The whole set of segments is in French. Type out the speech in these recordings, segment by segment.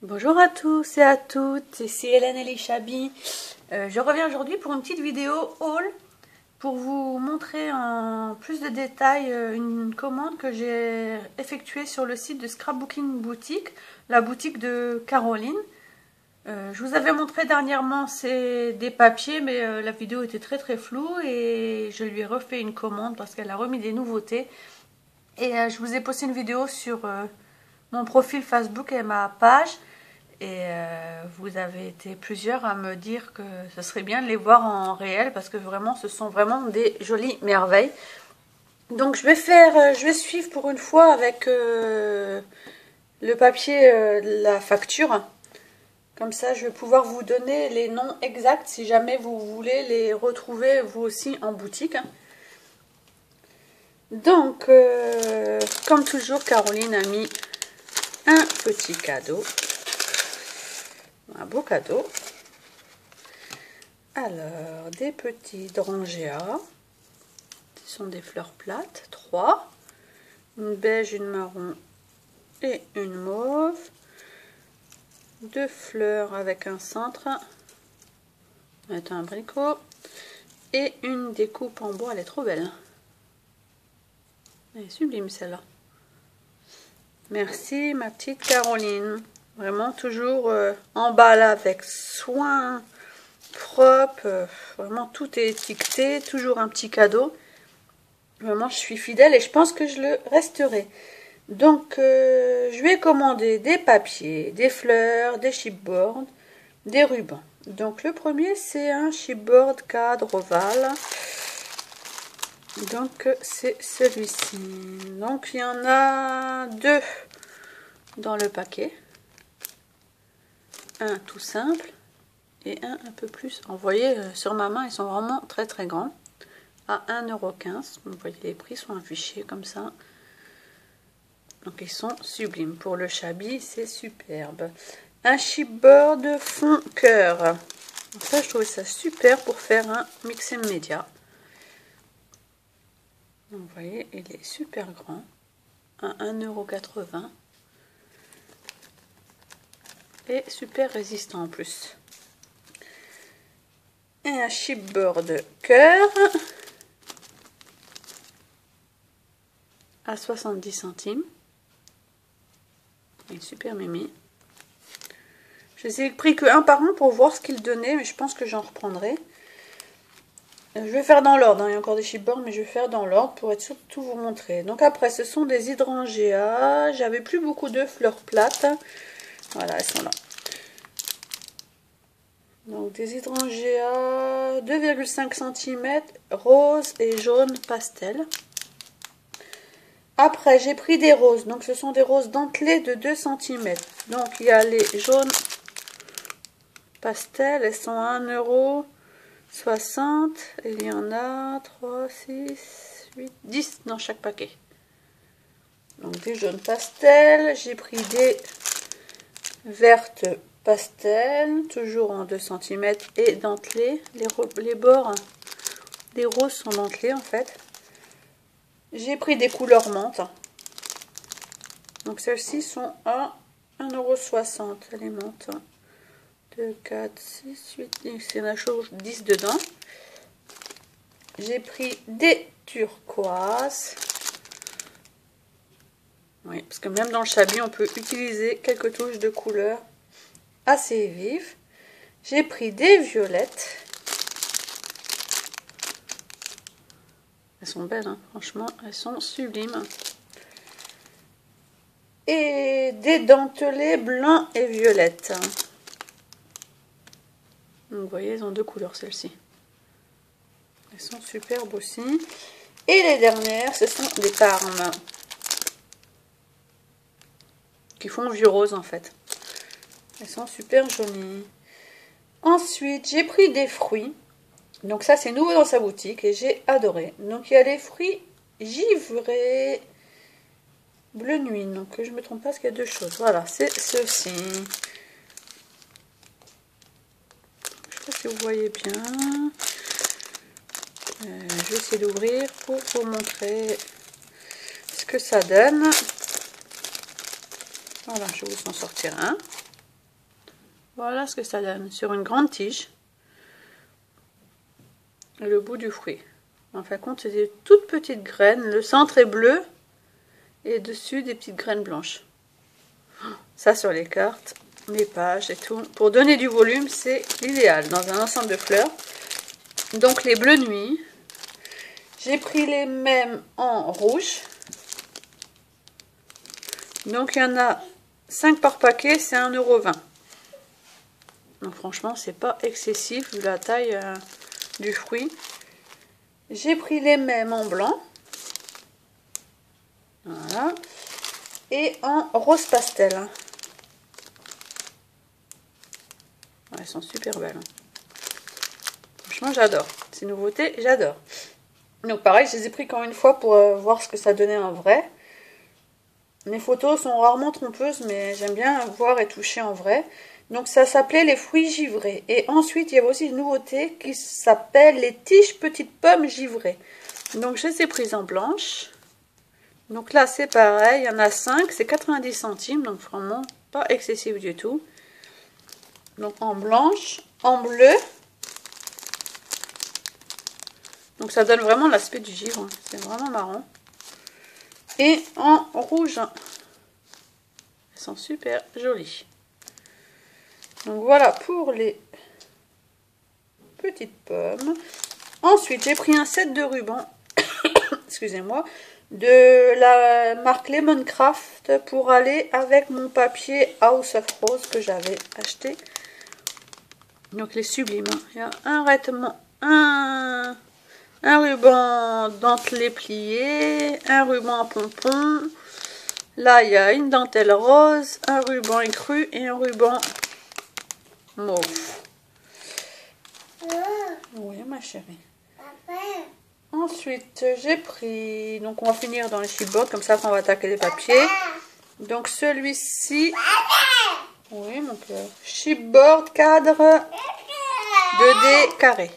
Bonjour à tous et à toutes, ici Hélène Elishabi. Je reviens aujourd'hui pour une petite vidéo haul pour vous montrer en plus de détails une commande que j'ai effectuée sur le site de Scrapbooking Boutique, la boutique de Caroline. Je vous avais montré dernièrement des papiers, mais la vidéo était très floue et je lui ai refait une commande parce qu'elle a remis des nouveautés. Et je vous ai posté une vidéo sur mon profil Facebook et ma page. Et vous avez été plusieurs à me dire que ce serait bien de les voir en réel parce que vraiment, ce sont vraiment des jolies merveilles. Donc je vais suivre pour une fois avec le papier de la facture. Comme ça, je vais pouvoir vous donner les noms exacts si jamais vous voulez les retrouver vous aussi en boutique. Donc, comme toujours, Caroline a mis un petit cadeau. Un beau cadeau. Alors, des petits drangea. Ce sont des fleurs plates. 3. Une beige, une marron et une mauve. 2 fleurs avec un centre. Avec un abricot. Et une découpe en bois. Elle est trop belle. Elle est sublime celle-là. Merci ma petite Caroline. Vraiment toujours emballé avec soin, propre, vraiment tout est étiqueté, toujours un petit cadeau. Vraiment je suis fidèle et je pense que je le resterai. Donc je vais commander des papiers, des fleurs, des chipboards, des rubans. Donc le premier c'est un chipboard cadre ovale. Donc c'est celui-ci. Donc il y en a 2 dans le paquet. Un tout simple et un peu plus. Vous voyez sur ma main ils sont vraiment très grands. À 1,15 €. Vous voyez les prix sont affichés comme ça. Donc ils sont sublimes. Pour le Chabi c'est superbe. Un chipboard fond cœur. Donc ça je trouvais ça super pour faire un mix média. Donc vous voyez il est super grand. À 1,80 €. Et super résistant en plus. Et un chipboard cœur à 70 centimes. Il est super mimi. Je les ai pris que un par un pour voir ce qu'il donnait, mais je pense que j'en reprendrai. Je vais faire dans l'ordre, il y a encore des chipboards, mais je vais faire dans l'ordre pour être sûr de tout vous montrer. Donc après, ce sont des hydrangeas. J'avais plus beaucoup de fleurs plates. Voilà, elles sont là. Donc des hydrangeas 2,5 cm, rose et jaune pastel. Après j'ai pris des roses, donc ce sont des roses dentelées de 2 cm. Donc il y a les jaunes pastel, elles sont à 1,60 €. Il y en a 3, 6, 8, 10 dans chaque paquet. Donc des jaunes pastel, j'ai pris des vertes pastel, toujours en 2 cm et dentelé. Les bords des roses sont dentelés en fait. J'ai pris des couleurs menthe. Donc celles-ci sont à 1,60 €. Les menthes. 2, 4, 6, 8, 10. C'est la chose 10 dedans. J'ai pris des turquoises. Oui, parce que même dans le Chabi, on peut utiliser quelques touches de couleurs assez vives. J'ai pris des violettes. Elles sont belles, hein, franchement, elles sont sublimes. Et des dentelés blancs et violettes. Donc, vous voyez, elles ont 2 couleurs, celles-ci. Elles sont superbes aussi. Et les dernières, ce sont des parmes. Qui font vieux rose, en fait. Elles sont super jolies. Ensuite, j'ai pris des fruits. Donc ça, c'est nouveau dans sa boutique et j'ai adoré. Donc il y a les fruits givrés bleu nuit. Donc je ne me trompe pas parce qu'il y a 2 choses. Voilà, c'est ceci. Je ne sais pas si vous voyez bien. Je vais essayer d'ouvrir pour vous montrer ce que ça donne. Voilà, je vais vous en sortir un. Voilà ce que ça donne sur une grande tige. Et le bout du fruit. En fin de compte, c'est des toutes petites graines. Le centre est bleu et dessus des petites graines blanches. Ça sur les cartes, les pages et tout. Pour donner du volume, c'est l'idéal dans un ensemble de fleurs. Donc les bleus nuits. J'ai pris les mêmes en rouge. Donc il y en a 5 par paquet, c'est 1,20 €. Donc franchement, c'est pas excessif vu la taille du fruit. J'ai pris les mêmes en blanc. Voilà. Et en rose pastel. Ouais, elles sont super belles. Franchement, j'adore. Ces nouveautés, j'adore. Donc pareil, je les ai pris quand une fois pour voir ce que ça donnait en vrai. Les photos sont rarement trompeuses, mais j'aime bien voir et toucher en vrai. Donc ça s'appelait les fruits givrés. Et ensuite, il y avait aussi une nouveauté qui s'appelle les tiges petites pommes givrées. Donc je les ai prises en blanche. Donc là, c'est pareil, il y en a 5, c'est 90 centimes, donc vraiment pas excessif du tout. Donc en blanche, en bleu. Donc ça donne vraiment l'aspect du givre, c'est vraiment marrant. Et en rouge. Elles sont super jolies. Donc voilà pour les petites pommes. Ensuite, j'ai pris un set de rubans, excusez-moi, de la marque Lemoncraft pour aller avec mon papier House of Rose que j'avais acheté. Donc les sublimes. Il y a un vêtement, un ruban dentelé plié, un ruban pompon. Là, il y a une dentelle rose, un ruban écru et un ruban mauve. Oui, ma chérie. Ensuite, j'ai pris... Donc, on va finir dans les chipboard, comme ça, quand on va attaquer les papiers. Donc, celui-ci... Oui, mon cœur. Chipboard cadre 2D carré.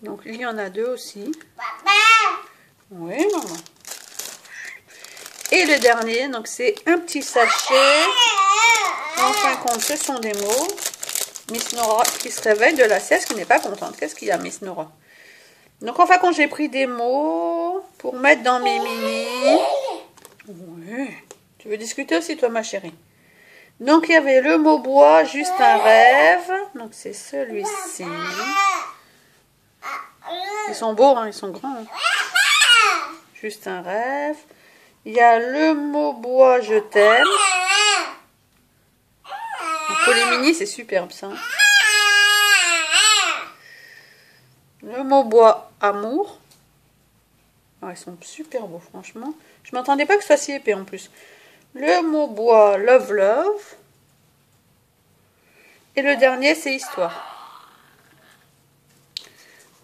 Donc, il y en a 2 aussi. Oui, maman. Et le dernier, donc, c'est un petit sachet. En fin de compte, ce sont des mots. Miss Nora qui se réveille de la sieste, qui n'est pas contente. Qu'est-ce qu'il y a, Miss Nora? Donc, en fin de compte, j'ai pris des mots pour mettre dans mes mini. Oui. Tu veux discuter aussi, toi, ma chérie? Donc, il y avait le mot bois, juste un rêve. Donc, c'est celui-ci. Ils sont beaux, hein, ils sont grands. Hein. Juste un rêve. Il y a le mot bois, je t'aime. Pour les mini, c'est superbe, ça. Le mot bois, amour. Oh, ils sont super beaux, franchement. Je m'attendais pas que ce soit si épais en plus. Le mot bois, love, love. Et le dernier, c'est histoire.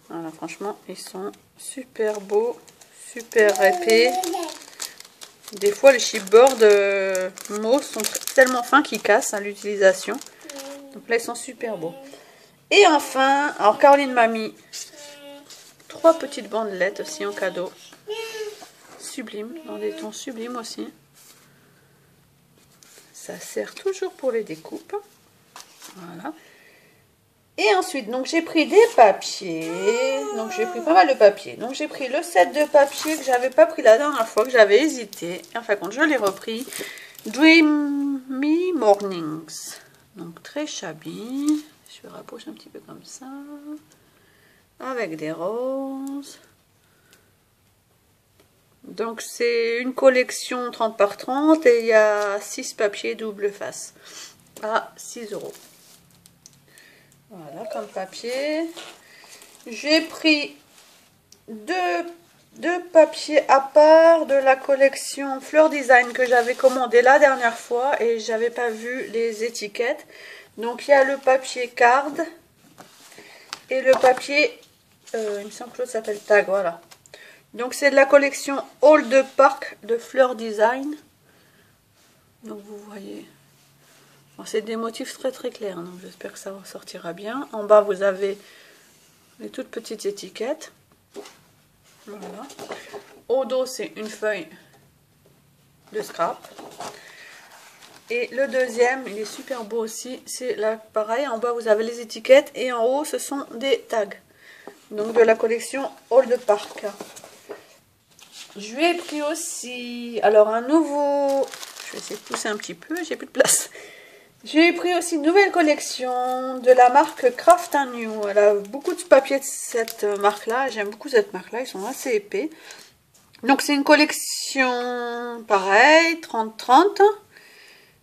Voilà, franchement, ils sont super beaux, super épais. Des fois, les chipboards mots sont tellement fins qu'ils cassent à l'utilisation. Donc là, ils sont super beaux. Et enfin, alors Caroline m'a mis 3 petites bandelettes aussi en cadeau. Sublimes, dans des tons sublimes aussi. Ça sert toujours pour les découpes. Voilà. Et ensuite, donc j'ai pris des papiers. Donc j'ai pris pas mal de papiers. Donc j'ai pris le set de papier que j'avais pas pris la dernière fois, que j'avais hésité. Et en fin de compte, je l'ai repris. Dreamy Mornings. Donc très shabby. Je rapproche un petit peu comme ça. Avec des roses. Donc c'est une collection 30 par 30 et il y a 6 papiers double face à 6 €. Voilà comme papier. J'ai pris deux papiers à part de la collection Fleur Design que j'avais commandé la dernière fois et j'avais pas vu les étiquettes. Donc il y a le papier card et le papier, il me semble que l'autre s'appelle tag, voilà. Donc c'est de la collection Hall de Park de Fleur Design. Donc vous voyez, bon, c'est des motifs très très clairs, donc j'espère que ça ressortira bien. En bas vous avez les toutes petites étiquettes. Voilà. Au dos c'est une feuille de scrap. Et le deuxième, il est super beau aussi. C'est là, pareil, en bas vous avez les étiquettes et en haut ce sont des tags. Donc de la collection Old Park. Je lui ai pris aussi, alors un nouveau, je vais essayer de pousser un petit peu, j'ai plus de place. J'ai pris aussi une nouvelle collection de la marque Craft & New. Elle a beaucoup de papier de cette marque-là. J'aime beaucoup cette marque-là, ils sont assez épais. Donc c'est une collection, pareil, 30-30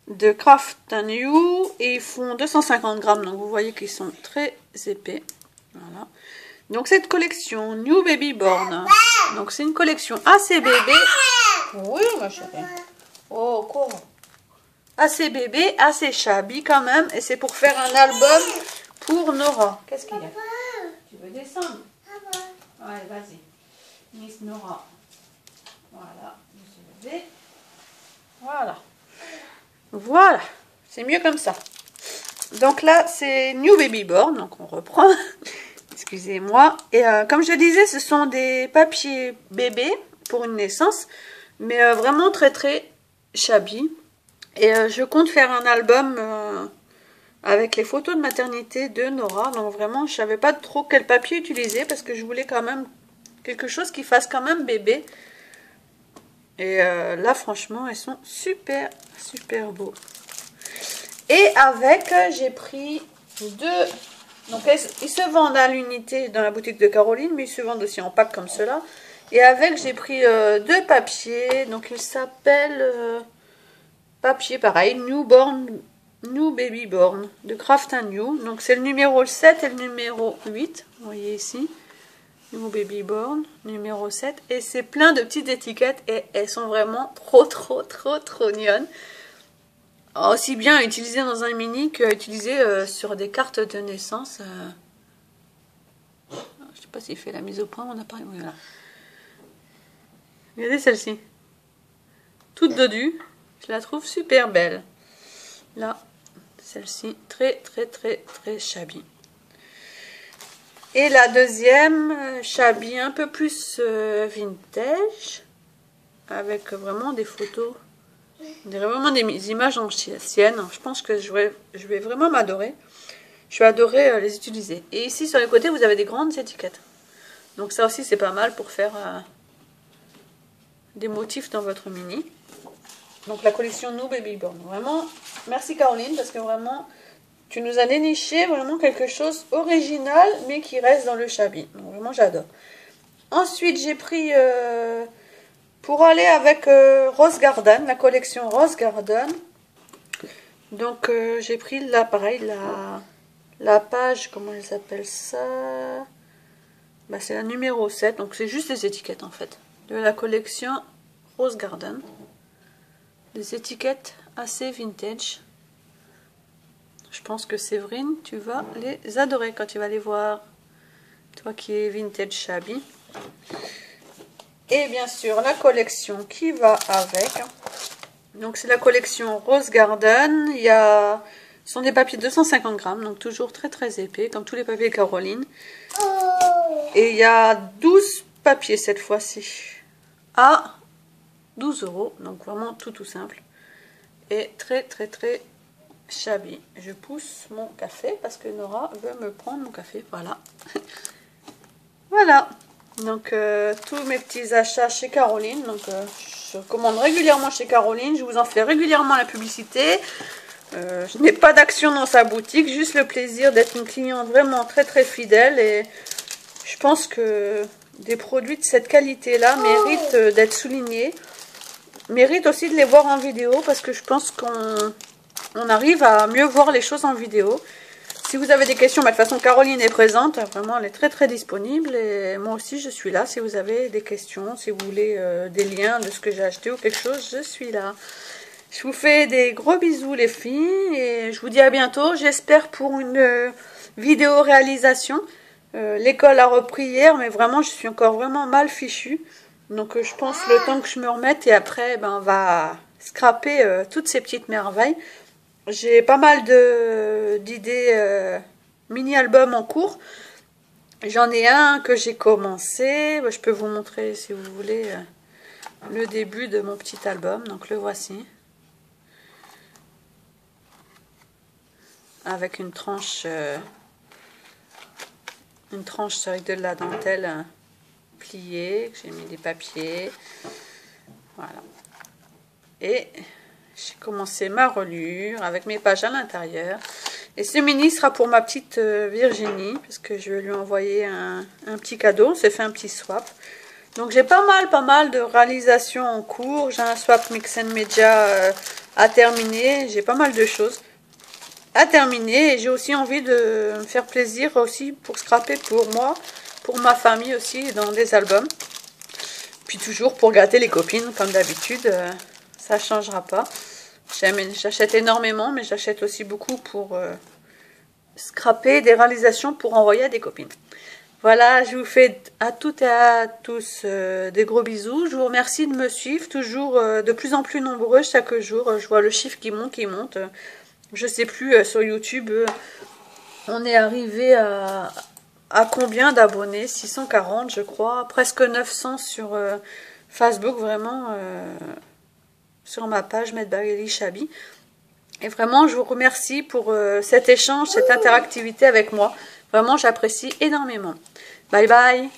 de Craft & New. Et ils font 250 grammes, donc vous voyez qu'ils sont très épais. Voilà. Donc cette collection New Baby Born. Donc c'est une collection assez bébé. Oui ma chérie. Oh quoi. Assez bébé, assez shabby quand même. Et c'est pour faire un album pour Nora. Qu'est-ce qu'il y a? Tu veux descendre? Ouais, vas-y. Miss Nora. Voilà. Je vais. Voilà. Voilà. C'est mieux comme ça. Donc là, c'est New Baby Born. Donc on reprend. Excusez-moi. Et comme je disais, ce sont des papiers bébés pour une naissance. Mais vraiment très très shabby. Et je compte faire un album avec les photos de maternité de Nora. Donc vraiment, je ne savais pas trop quel papier utiliser parce que je voulais quand même quelque chose qui fasse quand même bébé. Et là, franchement, elles sont super, super beaux. Et avec, j'ai pris deux... Donc, ils se vendent à l'unité dans la boutique de Caroline, mais ils se vendent aussi en pack comme cela. Et avec, j'ai pris deux papiers. Donc, ils s'appellent... papier pareil, New Baby Born de Craft & New. Donc c'est le numéro 7 et le numéro 8. Vous voyez ici. New Baby Born, numéro 7. Et c'est plein de petites étiquettes et elles sont vraiment trop mignonnes. Aussi bien utilisées dans un mini que utilisées sur des cartes de naissance. Je ne sais pas s'il fait la mise au point mon appareil. Voilà. Regardez celle-ci. Toute dodue. Je la trouve super belle. Là, celle-ci, très shabby. Et la deuxième, shabby un peu plus vintage. Avec vraiment des photos. Vraiment des images anciennes. Je pense que je vais vraiment m'adorer. Je vais adorer les utiliser. Et ici, sur les côtés, vous avez des grandes étiquettes. Donc ça aussi, c'est pas mal pour faire des motifs dans votre mini. Donc la collection New Baby Born. Vraiment, merci Caroline, parce que vraiment, tu nous as déniché vraiment quelque chose original, mais qui reste dans le shabby. Donc vraiment, j'adore. Ensuite, j'ai pris, pour aller avec Rose Garden, la collection Rose Garden. Donc j'ai pris là, pareil, la page, comment elle s'appelle ça? Bah, c'est la numéro 7, donc c'est juste des étiquettes en fait. De la collection Rose Garden. Des étiquettes assez vintage. Je pense que Séverine, tu vas les adorer quand tu vas les voir. Toi qui es vintage shabby. Et bien sûr, la collection qui va avec. Donc c'est la collection Rose Garden. Ce sont des papiers de 250 grammes, donc toujours très épais, comme tous les papiers Caroline. Et il y a 12 papiers cette fois-ci. À 12 €, donc vraiment tout simple. Et très shabby. Je pousse mon café parce que Nora veut me prendre mon café. Voilà. Voilà. Donc tous mes petits achats chez Caroline. Donc je commande régulièrement chez Caroline. Je vous en fais régulièrement la publicité. Je n'ai pas d'action dans sa boutique. Juste le plaisir d'être une cliente vraiment très fidèle. Et je pense que des produits de cette qualité-là méritent d'être soulignés. Méritent aussi de les voir en vidéo parce que je pense qu'on arrive à mieux voir les choses en vidéo. Si vous avez des questions, de toute façon Caroline est présente, vraiment elle est très disponible et moi aussi je suis là. Si vous avez des questions, si vous voulez des liens de ce que j'ai acheté ou quelque chose, je suis là. Je vous fais des gros bisous les filles et je vous dis à bientôt. J'espère pour une vidéo réalisation. L'école a repris hier mais vraiment je suis encore vraiment mal fichue. Donc je pense le temps que je me remette et après ben, on va scraper toutes ces petites merveilles. J'ai pas mal d'idées mini-albums en cours. J'en ai un que j'ai commencé. Je peux vous montrer si vous voulez le début de mon petit album. Donc le voici. avec une tranche avec de la dentelle pliée. J'ai mis des papiers. Voilà. Et j'ai commencé ma reliure avec mes pages à l'intérieur. Et ce mini sera pour ma petite Virginie, parce que je vais lui envoyer un petit cadeau. On s'est fait un petit swap. Donc j'ai pas mal de réalisations en cours. J'ai un swap Mix and Media à terminer. J'ai pas mal de choses à terminer. Et j'ai aussi envie de me faire plaisir aussi pour scraper pour moi, pour ma famille aussi, dans des albums. Puis toujours pour gâter les copines, comme d'habitude. Ça changera pas. J'achète énormément, mais j'achète aussi beaucoup pour scraper des réalisations pour envoyer à des copines. Voilà, je vous fais à toutes et à tous des gros bisous. Je vous remercie de me suivre, toujours de plus en plus nombreux chaque jour. Je vois le chiffre qui monte. Je sais plus, sur YouTube, on est arrivé à combien d'abonnés? 640, je crois. Presque 900 sur Facebook, vraiment, sur ma page Medbag Chabi. Et vraiment, je vous remercie pour cet échange, cette interactivité avec moi. Vraiment, j'apprécie énormément. Bye bye!